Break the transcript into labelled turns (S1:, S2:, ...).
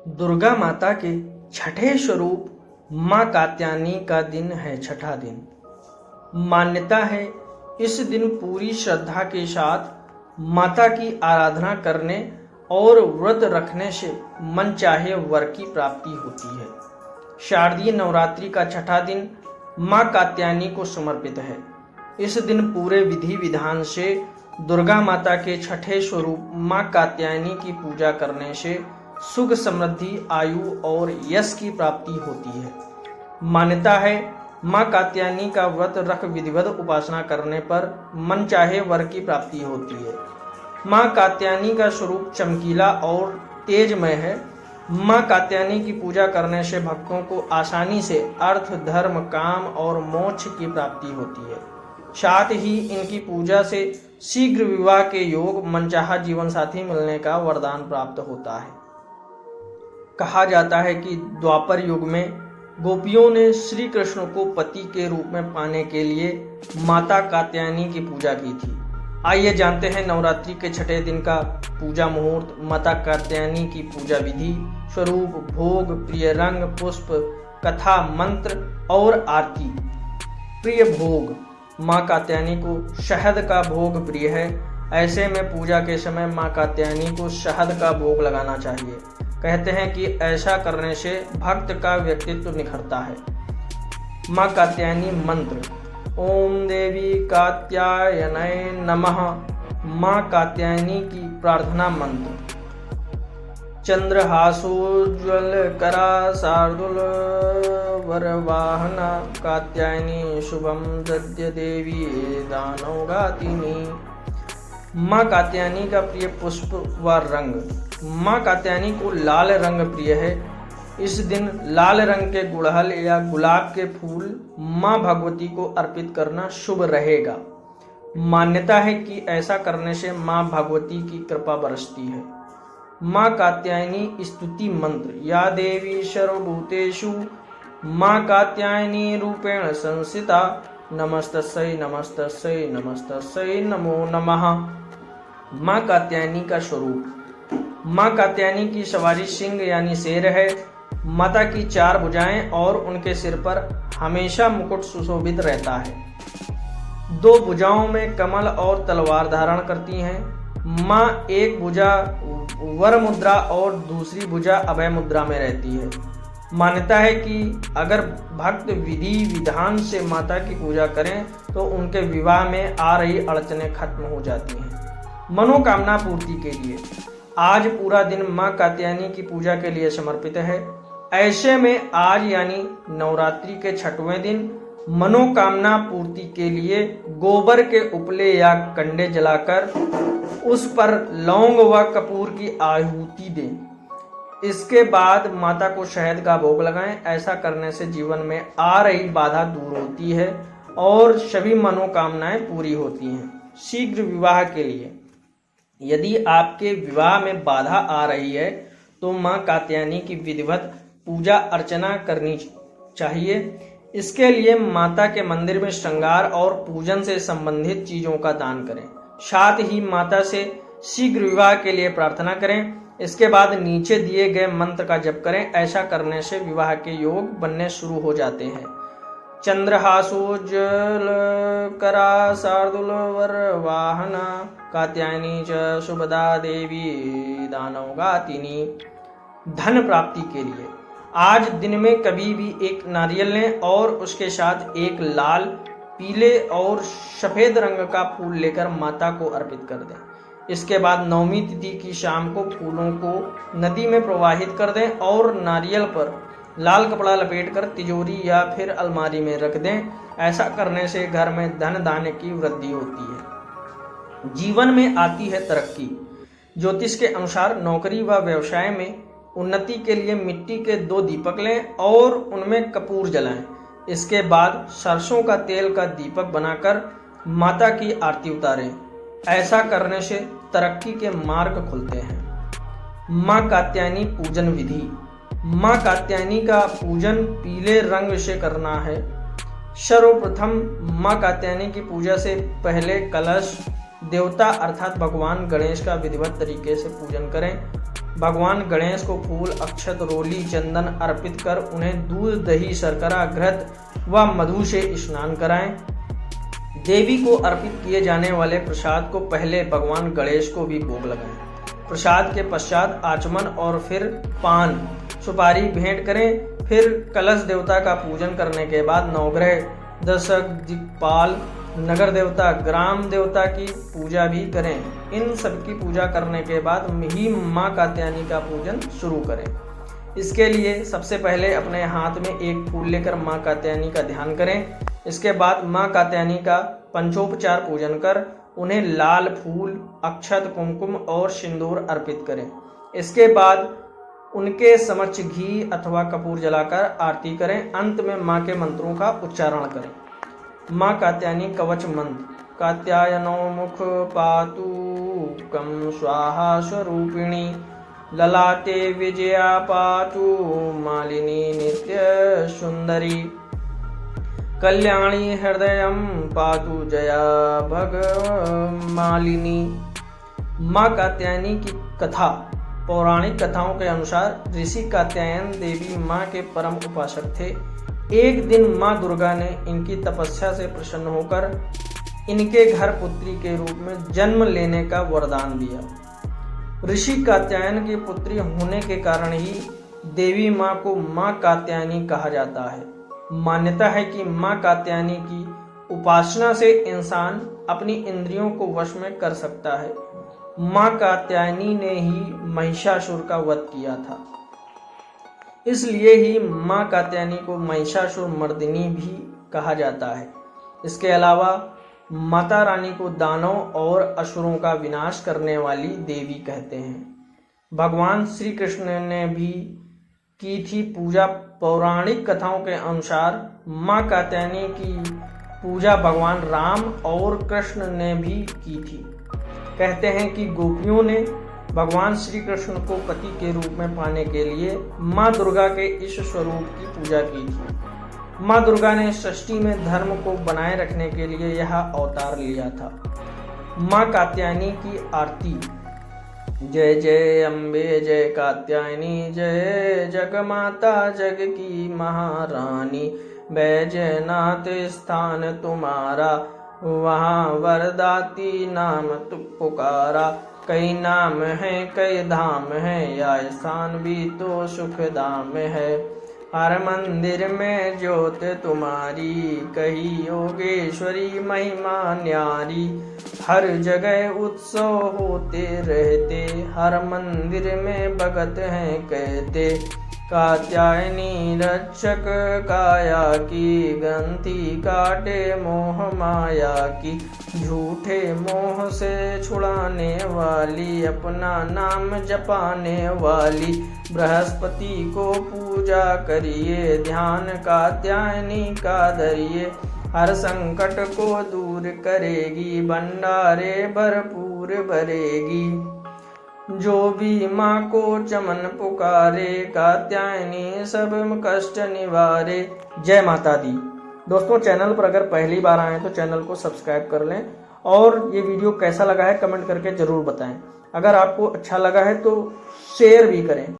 S1: दुर्गा माता के छठे स्वरूप मां कात्यायनी का दिन है छठा दिन। मान्यता है इस दिन पूरी श्रद्धा के साथ माता की आराधना करने और व्रत रखने से मन चाहे वर की प्राप्ति होती है। शारदीय नवरात्रि का छठा दिन मां कात्यायनी को समर्पित है। इस दिन पूरे विधि विधान से दुर्गा माता के छठे स्वरूप मां कात्यायनी की पूजा करने से सुख समृद्धि आयु और यश की प्राप्ति होती है। मान्यता है मां कात्यायनी का व्रत रख विधिवत उपासना करने पर मन चाहे वर की प्राप्ति होती है। मां कात्यायनी का स्वरूप चमकीला और तेजमय है। मां कात्यायनी की पूजा करने से भक्तों को आसानी से अर्थ धर्म काम और मोक्ष की प्राप्ति होती है। साथ ही इनकी पूजा से शीघ्र विवाह के योग मनचाहा जीवन साथी मिलने का वरदान प्राप्त होता है। कहा जाता है कि द्वापर युग में गोपियों ने श्री कृष्ण को पति के रूप में पाने के लिए माता कात्यायनी की पूजा की थी। आइए जानते हैं नवरात्रि के छठे दिन का पूजा मुहूर्त, माता कात्यायनी की पूजा विधि, स्वरूप, भोग, प्रिय रंग, पुष्प, कथा, मंत्र और आरती। प्रिय भोग, मां कात्यायनी को शहद का भोग प्रिय है। ऐसे में पूजा के समय मां कात्यायनी को शहद का भोग लगाना चाहिए। कहते हैं कि ऐसा करने से भक्त का व्यक्तित्व निखरता है। मां कात्यायनी मंत्र। ओम देवी कात्यायनाय नमः। मां कात्यायनी की प्रार्थना मंत्र। चंद्रहासोज्ज्वल करा शार्दूल वरवाहना कात्यायनी शुभम दद्य देवी दानवगातिनी। मां कात्यायनी का प्रिय पुष्प व रंग। मां कात्यायनी को लाल रंग प्रिय है। इस दिन लाल रंग के गुड़हल या गुलाब के फूल मां भगवती को अर्पित करना शुभ रहेगा। मान्यता है कि ऐसा करने से मां भगवती की कृपा बरसती है। मां कात्यायनी स्तुति मंत्र। या देवी सर्वभूतेषु मां कात्यायनी रूपेण संस्थिता नमस्तस्यै नमस्तस्यै नमस्तस्यै नमो नमः। मां कात्यायनी का स्वरूप। मां कात्यायनी की सवारी सिंह यानी शेर है। माता की चार भुजाएं और उनके सिर पर हमेशा मुकुट सुशोभित रहता है। दो भुजाओं में कमल और तलवार धारण करती हैं। मां एक भुजा वर मुद्रा और दूसरी भुजा अभय मुद्रा में रहती है। मान्यता है कि अगर भक्त विधि विधान से माता की पूजा करें तो उनके विवाह में आ रही अड़चनें खत्म हो जाती हैं। मनोकामना पूर्ति के लिए आज पूरा दिन मां कात्यायनी की पूजा के लिए समर्पित है। ऐसे में आज यानी नवरात्रि के छठवें दिन मनोकामना पूर्ति के लिए गोबर के उपले या कंडे जलाकर उस पर लौंग व कपूर की आहुति दें। इसके बाद माता को शहद का भोग लगाएं। ऐसा करने से जीवन में आ रही बाधा दूर होती है और सभी मनोकामनाएं पूरी होती हैं। शीघ्र विवाह के लिए यदि आपके विवाह में बाधा आ रही है तो मां कात्यायनी की विधिवत पूजा अर्चना करनी चाहिए। इसके लिए माता के मंदिर में श्रृंगार और पूजन से संबंधित चीजों का दान करें। साथ ही माता से शीघ्र विवाह के लिए प्रार्थना करें। इसके बाद नीचे दिए गए मंत्र का जप करें। ऐसा करने से विवाह के योग बनने शुरू हो जाते हैं। चंद्रहासोज्ज्वल करा शार्दूल वरवाहना कात्यायनी च शुभदा देवी दानवगातिनी। धन प्राप्ति के लिए आज दिन में कभी भी एक नारियल लें और उसके साथ एक लाल, पीले और सफेद रंग का फूल लेकर माता को अर्पित कर दें। इसके बाद नवमी तिथि की शाम को फूलों को नदी में प्रवाहित कर दें और नारियल पर लाल कपड़ा लपेटकर तिजोरी या फिर अलमारी में रख दें। ऐसा करने से घर में धन धान्य की वृद्धि होती है। जीवन में आती है तरक्की। ज्योतिष के अनुसार नौकरी व व्यवसाय में उन्नति के लिए मिट्टी के 2 दीपक लें और उनमें कपूर जलाएं। इसके बाद सरसों का तेल का दीपक बनाकर माता की आरती उतारें। ऐसा करने से तरक्की के मार्ग खुलते हैं। मां कात्यायनी पूजन विधि। मां कात्यायनी का पूजन पीले रंग से करना है। सर्वप्रथम मां कात्यायनी की पूजा से पहले कलश देवता अर्थात भगवान गणेश का विधिवत तरीके से पूजन करें भगवान गणेश को फूल, अक्षत, रोली, चंदन अर्पित कर उन्हें दूध, दही, शर्करा, घृत व मधु से स्नान कराएं। देवी को अर्पित किए जाने वाले प्रसाद को पहले भगवान गणेश को भी भोग लगाएं। प्रसाद के पश्चात आचमन और फिर पान सुपारी भेंट करें। फिर कलश देवता का पूजन करने के बाद नवग्रह, दशक दिक्पाल, नगर देवता, ग्राम देवता की पूजा भी करें। इन सब की पूजा करने के बाद ही माँ कात्यायनी का पूजन शुरू करें। इसके लिए सबसे पहले अपने हाथ में एक फूल लेकर माँ कात्यायनी का ध्यान करें। इसके बाद माँ कात्यायनी का पंचोपचार पूजन कर उन्हें लाल फूल, अक्षत, कुमकुम और सिंदूर अर्पित करें। इसके बाद उनके समक्ष घी अथवा कपूर जलाकर आरती करें। अंत में माँ के मंत्रों का उच्चारण करें। माँ कात्यायनी कवच मंत्र। कात्यायनो मुख पातु कम स्वाहा स्वरूपिणी, ललाटे विजया पातु मालिनी नित्य सुंदरी, कल्याणी हृदयम पातु जया भगमालिनी। माँ कात्यायनी की कथा। पौराणिक कथाओं के अनुसार ऋषि कात्यायन देवी माँ के परम उपासक थे। एक दिन माँ दुर्गा ने इनकी तपस्या से प्रसन्न होकर इनके घर पुत्री के रूप में जन्म लेने का वरदान दिया। ऋषि कात्यायन की पुत्री होने के कारण ही देवी माँ को माँ कात्यायनी कहा जाता है। मान्यता है कि माँ कात्यायनी की उपासना से इंसान अपनी इंद्रियों को वश में कर सकता है। माँ कात्यायनी ने ही महिषासुर का वध किया था, इसलिए ही माँ कात्यायनी को महिषासुर मर्दिनी भी कहा जाता है। इसके अलावा माता रानी को दानव और असुरों का विनाश करने वाली देवी कहते हैं। भगवान श्री कृष्ण ने भी की थी पूजा। पौराणिक कथाओं के अनुसार माँ कात्यायनी की पूजा भगवान राम और कृष्ण ने भी की थी। कहते हैं कि गोपियों ने भगवान श्री कृष्ण को पति के रूप में पाने के लिए माँ दुर्गा के इस स्वरूप की पूजा की थी। माँ दुर्गा ने सृष्टि में धर्म को बनाए रखने के लिए यह अवतार लिया था। माँ कात्यायनी की आरती। जय जय अम्बे जय कात्यायनी, जय जगमाता जग की महारानी, बैजनाथ स्थान तुम्हारा, वहाँ वरदाती नाम तु पुकारा। कई नाम है कई धाम है, या स्थान भी तो सुख धाम है। हर मंदिर में ज्योत तुम्हारी, कही योगेश्वरी महिमा न्यारी। हर जगह उत्सव होते रहते, हर मंदिर में भगत हैं कहते। कात्यायनी रक्षक काया की, ग्रंथि काटे मोह माया की। झूठे मोह से छुड़ाने वाली, अपना नाम जपाने वाली। बृहस्पति को पूजा करिए, ध्यान कात्यायनी का धरिए। हर संकट को दूर करेगी, भंडारे भरपूर भरेगी। जो भी माँ को चमन पुकारे, कात्यायनी सब कष्ट निवारे। जय माता दी। दोस्तों, चैनल पर अगर पहली बार आए तो चैनल को सब्सक्राइब कर लें और ये वीडियो कैसा लगा है कमेंट करके जरूर बताएं। अगर आपको अच्छा लगा है तो शेयर भी करें।